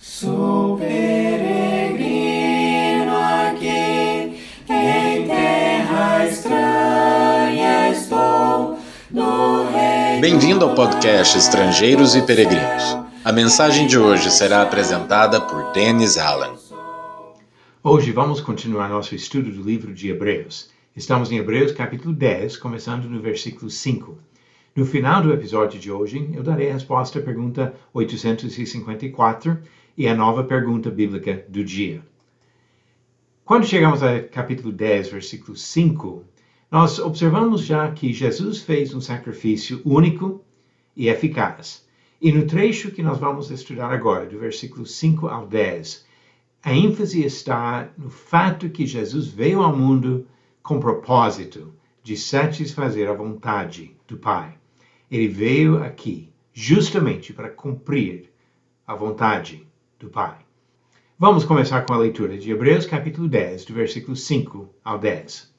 Sou peregrino aqui, em terra estranha estou, no reino. Bem-vindo ao podcast Estrangeiros e Peregrinos. A mensagem de hoje será apresentada por Dennis Allen. Hoje vamos continuar nosso estudo do livro de Hebreus. Estamos em Hebreus capítulo 10, começando no versículo 5. No final do episódio de hoje, eu darei a resposta à pergunta 854 e a nova pergunta bíblica do dia. Quando chegamos ao capítulo 10, versículo 5, nós observamos já que Jesus fez um sacrifício único e eficaz. E no trecho que nós vamos estudar agora, do versículo 5 ao 10, a ênfase está no fato que Jesus veio ao mundo com propósito de satisfazer a vontade do Pai. Ele veio aqui justamente para cumprir a vontade do Pai. Vamos começar com a leitura de Hebreus capítulo 10, do versículo 5 ao 10.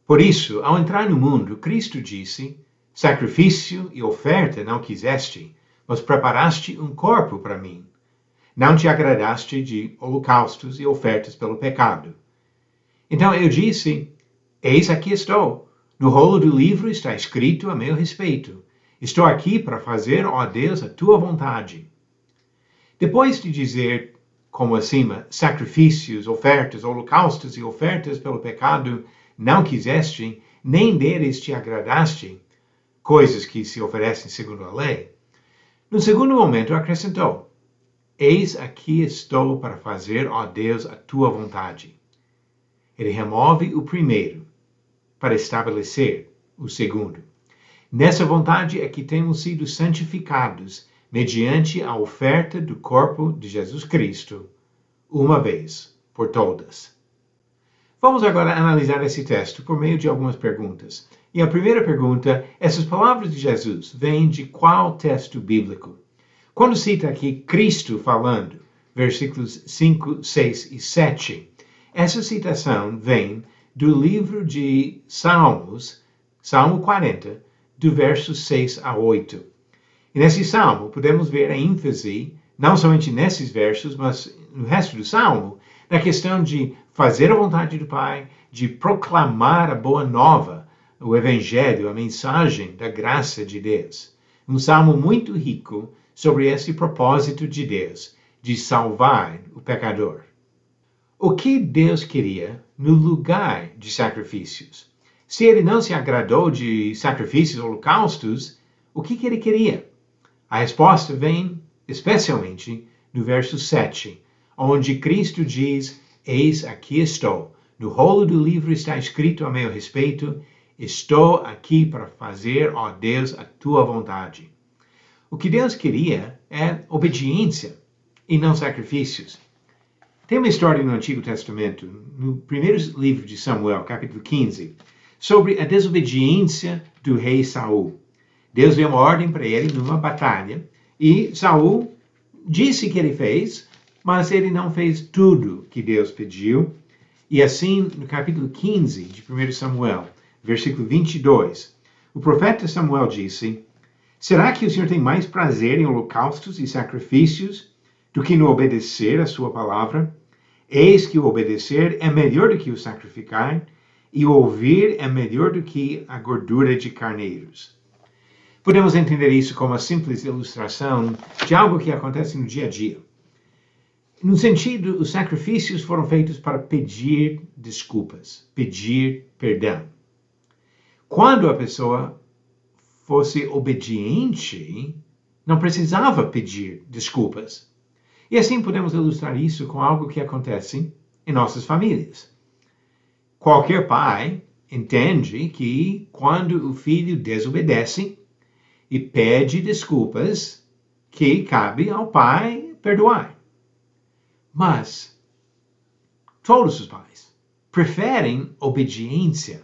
Por isso, ao entrar no mundo, Cristo disse: sacrifício e oferta não quiseste, mas preparaste um corpo para mim. Não te agradaste de holocaustos e ofertas pelo pecado. Então eu disse: eis aqui estou. No rolo do livro está escrito a meu respeito. Estou aqui para fazer, ó Deus, a tua vontade. Depois de dizer, como acima, sacrifícios, ofertas, holocaustos e ofertas pelo pecado não quiseste, nem deles te agradaste, coisas que se oferecem segundo a lei, no segundo momento acrescentou: eis aqui estou para fazer, ó Deus, a tua vontade. Ele remove o primeiro para estabelecer o segundo. Nessa vontade é que temos sido santificados mediante a oferta do corpo de Jesus Cristo, uma vez por todas. Vamos agora analisar esse texto por meio de algumas perguntas. E a primeira pergunta: essas palavras de Jesus vêm de qual texto bíblico? Quando cita aqui Cristo falando, versículos 5, 6 e 7, essa citação vem do livro de Salmos, Salmo 40, do verso 6 a 8. E nesse salmo podemos ver a ênfase, não somente nesses versos, mas no resto do salmo, na questão de fazer a vontade do Pai, de proclamar a boa nova, o evangelho, a mensagem da graça de Deus. Um salmo muito rico sobre esse propósito de Deus, de salvar o pecador. O que Deus queria no lugar de sacrifícios? Se ele não se agradou de sacrifícios e holocaustos, o que ele queria? A resposta vem especialmente no verso 7, onde Cristo diz: eis aqui estou. No rolo do livro está escrito a meu respeito: estou aqui para fazer, ó Deus, a tua vontade. O que Deus queria é obediência e não sacrifícios. Tem uma história no Antigo Testamento, no primeiro livro de Samuel, capítulo 15, sobre a desobediência do rei Saul. Deus deu uma ordem para ele numa batalha e Saul disse que ele fez, mas ele não fez tudo que Deus pediu. E assim, no capítulo 15 de 1 Samuel, versículo 22, o profeta Samuel disse: será que o Senhor tem mais prazer em holocaustos e sacrifícios do que no obedecer a sua palavra? Eis que o obedecer é melhor do que o sacrificar, e o ouvir é melhor do que a gordura de carneiros. Podemos entender isso como uma simples ilustração de algo que acontece no dia a dia. No sentido, os sacrifícios foram feitos para pedir desculpas, pedir perdão. Quando a pessoa fosse obediente, não precisava pedir desculpas. E assim podemos ilustrar isso com algo que acontece em nossas famílias. Qualquer pai entende que quando o filho desobedece e pede desculpas, que cabe ao pai perdoar. Mas todos os pais preferem obediência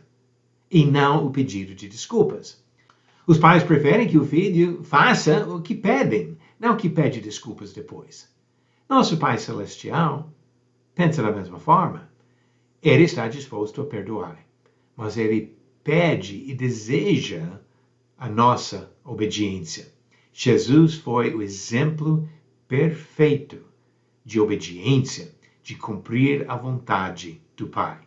e não o pedido de desculpas. Os pais preferem que o filho faça o que pedem, não que pede desculpas depois. Nosso Pai Celestial pensa da mesma forma. Ele está disposto a perdoar, mas ele pede e deseja a nossa obediência. Jesus foi o exemplo perfeito de obediência, de cumprir a vontade do Pai.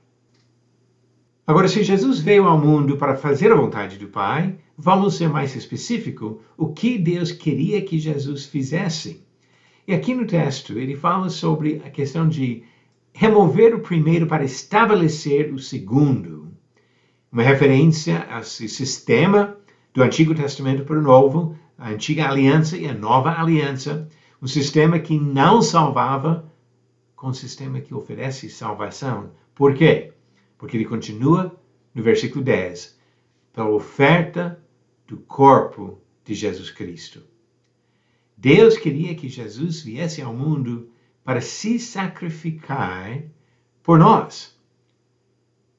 Agora, se Jesus veio ao mundo para fazer a vontade do Pai, vamos ser mais específico o que Deus queria que Jesus fizesse. E aqui no texto ele fala sobre a questão de remover o primeiro para estabelecer o segundo. Uma referência a esse sistema do Antigo Testamento para o Novo, a Antiga Aliança e a Nova Aliança, um sistema que não salvava com um sistema que oferece salvação. Por quê? Porque ele continua no versículo 10, pela oferta do corpo de Jesus Cristo. Deus queria que Jesus viesse ao mundo para se sacrificar por nós,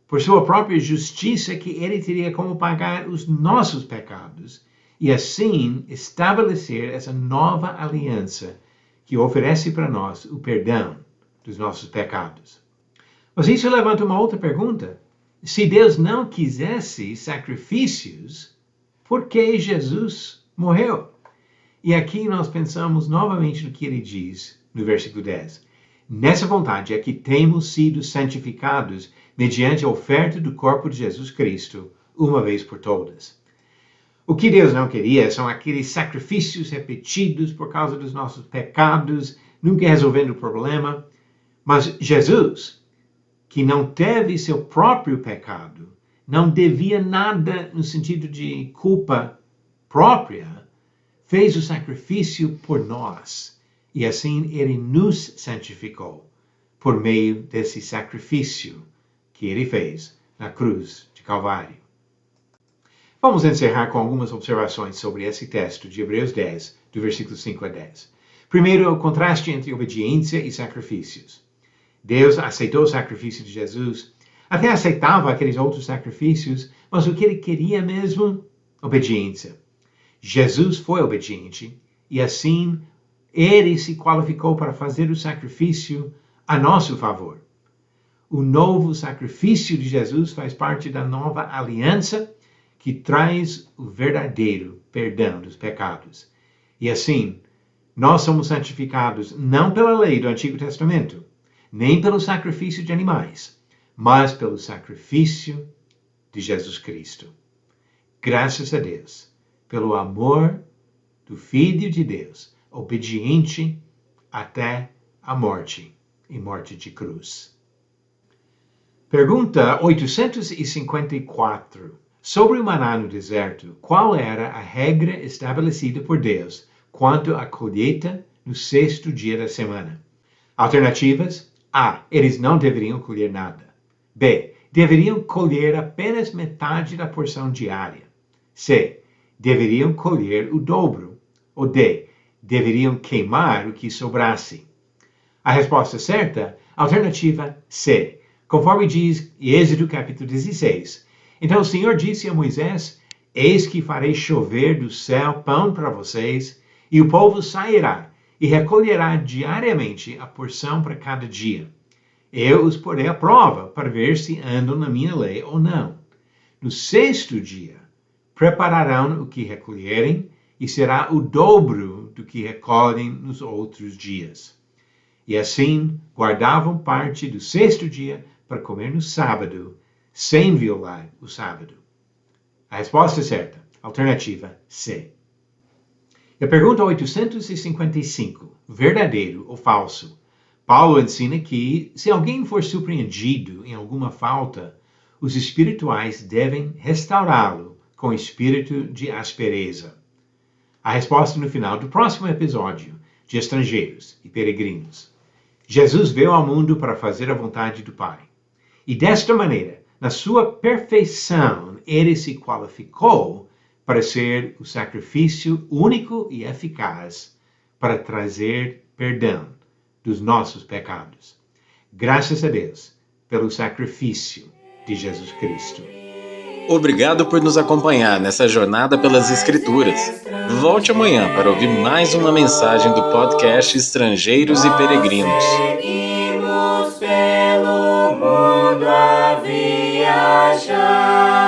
por sua própria justiça, que ele teria como pagar os nossos pecados e assim estabelecer essa nova aliança que oferece para nós o perdão dos nossos pecados. Mas isso levanta uma outra pergunta. Se Deus não quisesse sacrifícios, por que Jesus morreu? E aqui nós pensamos novamente no que ele diz no versículo 10. Nessa vontade é que temos sido santificados mediante a oferta do corpo de Jesus Cristo, uma vez por todas. O que Deus não queria são aqueles sacrifícios repetidos por causa dos nossos pecados, nunca resolvendo o problema. Mas Jesus, que não teve seu próprio pecado, não devia nada no sentido de culpa própria, fez o sacrifício por nós. E assim ele nos santificou por meio desse sacrifício que ele fez na cruz de Calvário. Vamos encerrar com algumas observações sobre esse texto de Hebreus 10, do versículo 5 a 10. Primeiro, o contraste entre obediência e sacrifícios. Deus aceitou o sacrifício de Jesus, até aceitava aqueles outros sacrifícios, mas o que ele queria mesmo? Obediência. Jesus foi obediente e assim ele se qualificou para fazer o sacrifício a nosso favor. O novo sacrifício de Jesus faz parte da nova aliança que traz o verdadeiro perdão dos pecados. E assim, nós somos santificados não pela lei do Antigo Testamento, nem pelo sacrifício de animais, mas pelo sacrifício de Jesus Cristo. Graças a Deus, pelo amor do Filho de Deus, obediente até a morte, e morte de cruz. Pergunta 854. Sobre o maná no deserto, qual era a regra estabelecida por Deus quanto à colheita no sexto dia da semana? Alternativas: A. Eles não deveriam colher nada. B. Deveriam colher apenas metade da porção diária. C. Deveriam colher o dobro. Ou D. Deveriam queimar o que sobrasse. A resposta certa, alternativa C. Conforme diz Êxodo capítulo 16. Então o Senhor disse a Moisés: Eis que farei chover do céu pão para vocês, e o povo sairá e recolherá diariamente a porção para cada dia. Eu os porei à prova para ver se andam na minha lei ou não. No sexto dia, prepararão o que recolherem, e será o dobro do que recolhem nos outros dias. E assim guardavam parte do sexto dia para comer no sábado, sem violar o sábado. A resposta certa, alternativa C. E a pergunta 855, verdadeiro ou falso? Paulo ensina que, se alguém for surpreendido em alguma falta, os espirituais devem restaurá-lo com espírito de aspereza. A resposta no final do próximo episódio de Estrangeiros e Peregrinos. Jesus veio ao mundo para fazer a vontade do Pai. E desta maneira, na sua perfeição, ele se qualificou para ser o sacrifício único e eficaz para trazer perdão dos nossos pecados. Graças a Deus pelo sacrifício de Jesus Cristo. Obrigado por nos acompanhar nessa jornada pelas Escrituras. Volte amanhã para ouvir mais uma mensagem do podcast Estrangeiros e Peregrinos. Seguimos pelo mundo a viajar.